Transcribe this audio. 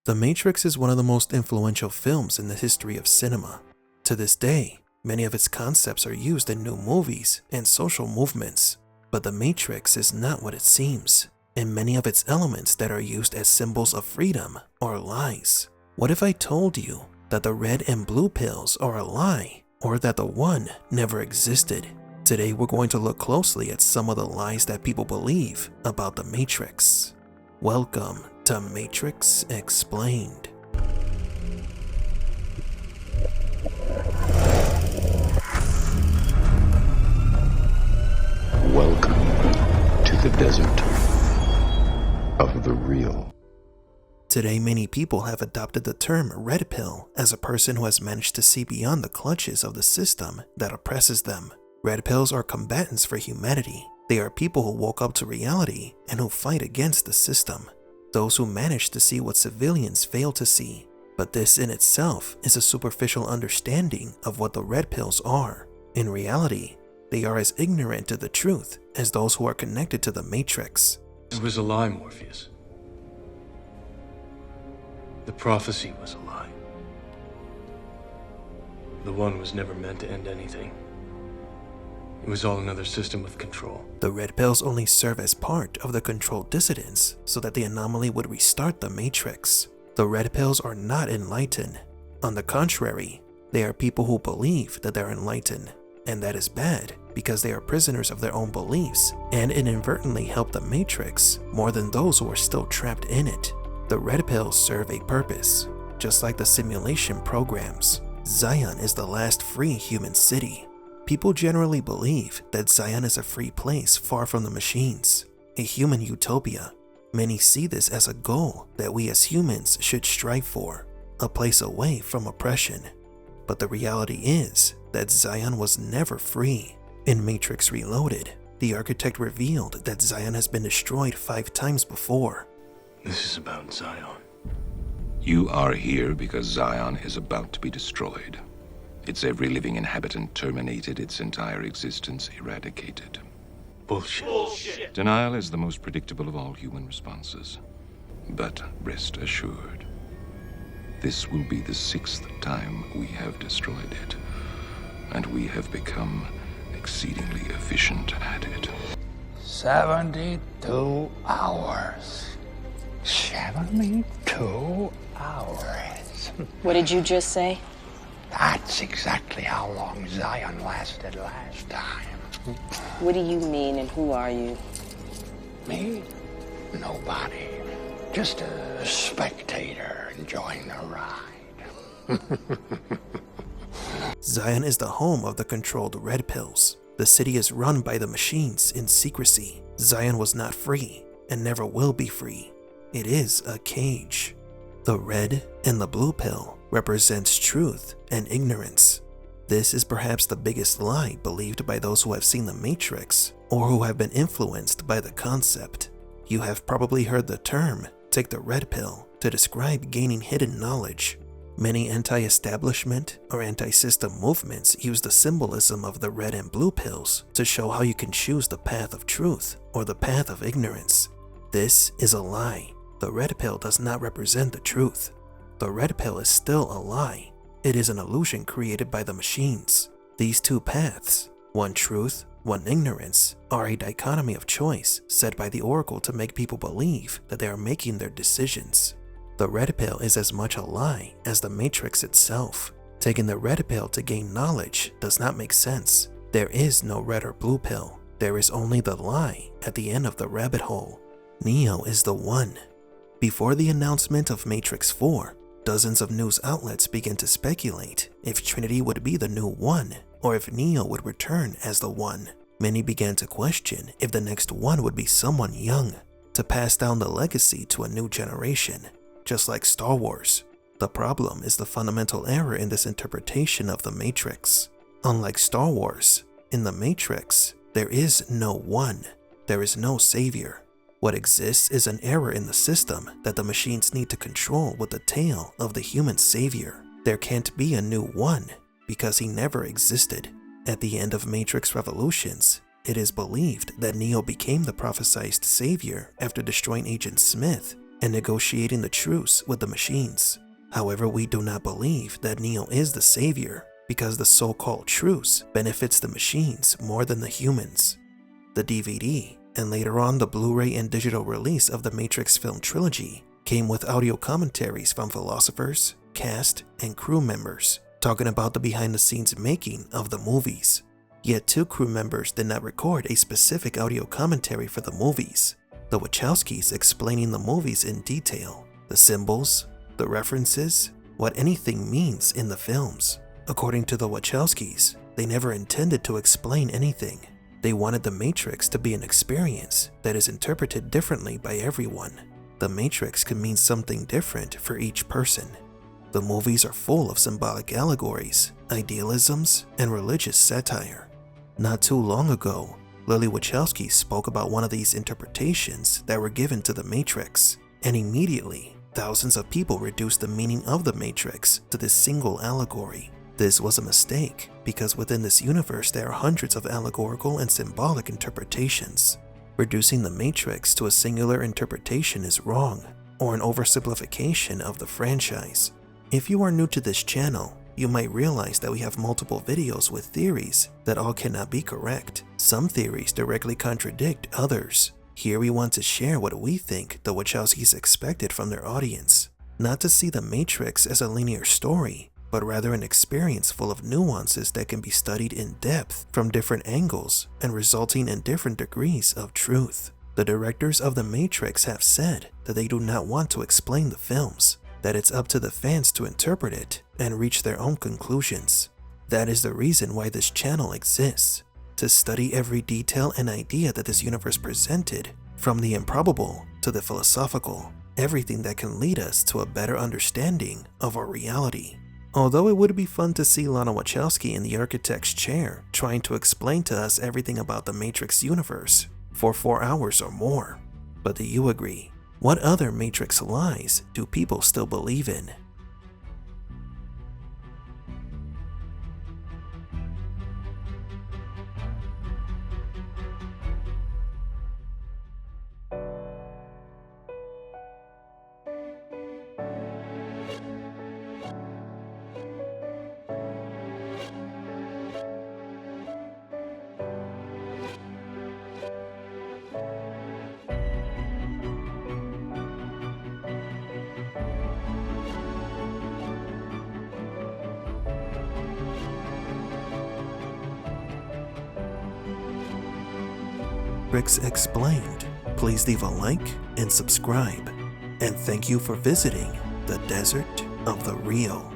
The Matrix is one of the most influential films in the history of cinema. To this day, many of its concepts are used in new movies and social movements, but the Matrix is not what it seems, and many of its elements that are used as symbols of freedom are lies. What if I told you that the red and blue pills are a lie, or that the one never existed? Today we're going to look closely at some of the lies that people believe about the Matrix. Welcome to Matrix Explained. Welcome to the desert of the real. Today, many people have adopted the term red pill as a person who has managed to see beyond the clutches of the system that oppresses them. Red pills are combatants for humanity. They are people who woke up to reality and who fight against the system. Those who manage to see what civilians fail to see. But this in itself is a superficial understanding of what the red pills are. In reality, they are as ignorant to the truth as those who are connected to the Matrix. It was a lie, Morpheus. The prophecy was a lie. The one was never meant to end anything. It was all another system of control. The red pills only serve as part of the controlled dissidents so that the anomaly would restart the Matrix. The red pills are not enlightened. On the contrary, they are people who believe that they're enlightened, and that is bad because they are prisoners of their own beliefs and inadvertently help the Matrix more than those who are still trapped in it. The red pills serve a purpose, just like the simulation programs. Zion is the last free human city. People generally believe that Zion is a free place far from the machines, a human utopia. Many see this as a goal that we as humans should strive for, a place away from oppression. But the reality is that Zion was never free. In Matrix Reloaded, the architect revealed that Zion has been destroyed 5 times before. This is about Zion. You are here because Zion is about to be destroyed. Its every living inhabitant terminated, its entire existence eradicated. Bullshit. Denial is the most predictable of all human responses. But rest assured, this will be the 6th time we have destroyed it, and we have become exceedingly efficient at it. 72 hours. 72 hours. What did you just say? That's exactly how long Zion lasted last time. What do you mean and who are you? Me? Nobody. Just a spectator enjoying the ride. Zion is the home of the controlled red pills. The city is run by the machines in secrecy. Zion was not free and never will be free. It is a cage. The red and the blue pill represents truth and ignorance. This is perhaps the biggest lie believed by those who have seen the Matrix or who have been influenced by the concept. You have probably heard the term, take the red pill, to describe gaining hidden knowledge. Many anti-establishment or anti-system movements use the symbolism of the red and blue pills to show how you can choose the path of truth or the path of ignorance. This is a lie. The red pill does not represent the truth. The red pill is still a lie. It is an illusion created by the machines. These two paths, one truth, one ignorance, are a dichotomy of choice set by the Oracle to make people believe that they are making their decisions. The red pill is as much a lie as the Matrix itself. Taking the red pill to gain knowledge does not make sense. There is no red or blue pill. There is only the lie at the end of the rabbit hole. Neo is the one. Before the announcement of Matrix 4, dozens of news outlets began to speculate if Trinity would be the new one or if Neo would return as the one. Many began to question if the next one would be someone young to pass down the legacy to a new generation, just like Star Wars. The problem is the fundamental error in this interpretation of the Matrix. Unlike Star Wars, in the Matrix, there is no one. There is no savior. What exists is an error in the system that the machines need to control with the tail of the human savior. There can't be a new one because he never existed. At the end of Matrix Revolutions, it is believed that Neo became the prophesized savior after destroying Agent Smith and negotiating the truce with the machines. However, we do not believe that Neo is the savior because the so-called truce benefits the machines more than the humans. The DVD, and later on the Blu-ray and digital release of the Matrix film trilogy, came with audio commentaries from philosophers, cast, and crew members talking about the behind-the-scenes making of the movies. Yet 2 crew members did not record a specific audio commentary for the movies. The Wachowskis explaining the movies in detail, the symbols, the references, what anything means in the films. According to the Wachowskis, they never intended to explain anything. They wanted the Matrix to be an experience that is interpreted differently by everyone. The Matrix can mean something different for each person. The movies are full of symbolic allegories, idealisms, and religious satire. Not too long ago, Lily Wachowski spoke about one of these interpretations that were given to the Matrix, and immediately, thousands of people reduced the meaning of the Matrix to this single allegory. This was a mistake, because within this universe there are hundreds of allegorical and symbolic interpretations. Reducing the Matrix to a singular interpretation is wrong, or an oversimplification of the franchise. If you are new to this channel, you might realize that we have multiple videos with theories that all cannot be correct. Some theories directly contradict others. Here we want to share what we think the Wachowskis expected from their audience. Not to see the Matrix as a linear story, but rather an experience full of nuances that can be studied in depth from different angles and resulting in different degrees of truth. The directors of The Matrix have said that they do not want to explain the films, that it's up to the fans to interpret it and reach their own conclusions. That is the reason why this channel exists, to study every detail and idea that this universe presented, from the improbable to the philosophical, everything that can lead us to a better understanding of our reality. Although it would be fun to see Lana Wachowski in the architect's chair trying to explain to us everything about the Matrix universe for 4 hours or more. But do you agree? What other Matrix lies do people still believe in? Matrix Explained. Please leave a like and subscribe. And thank you for visiting the Desert of the Real.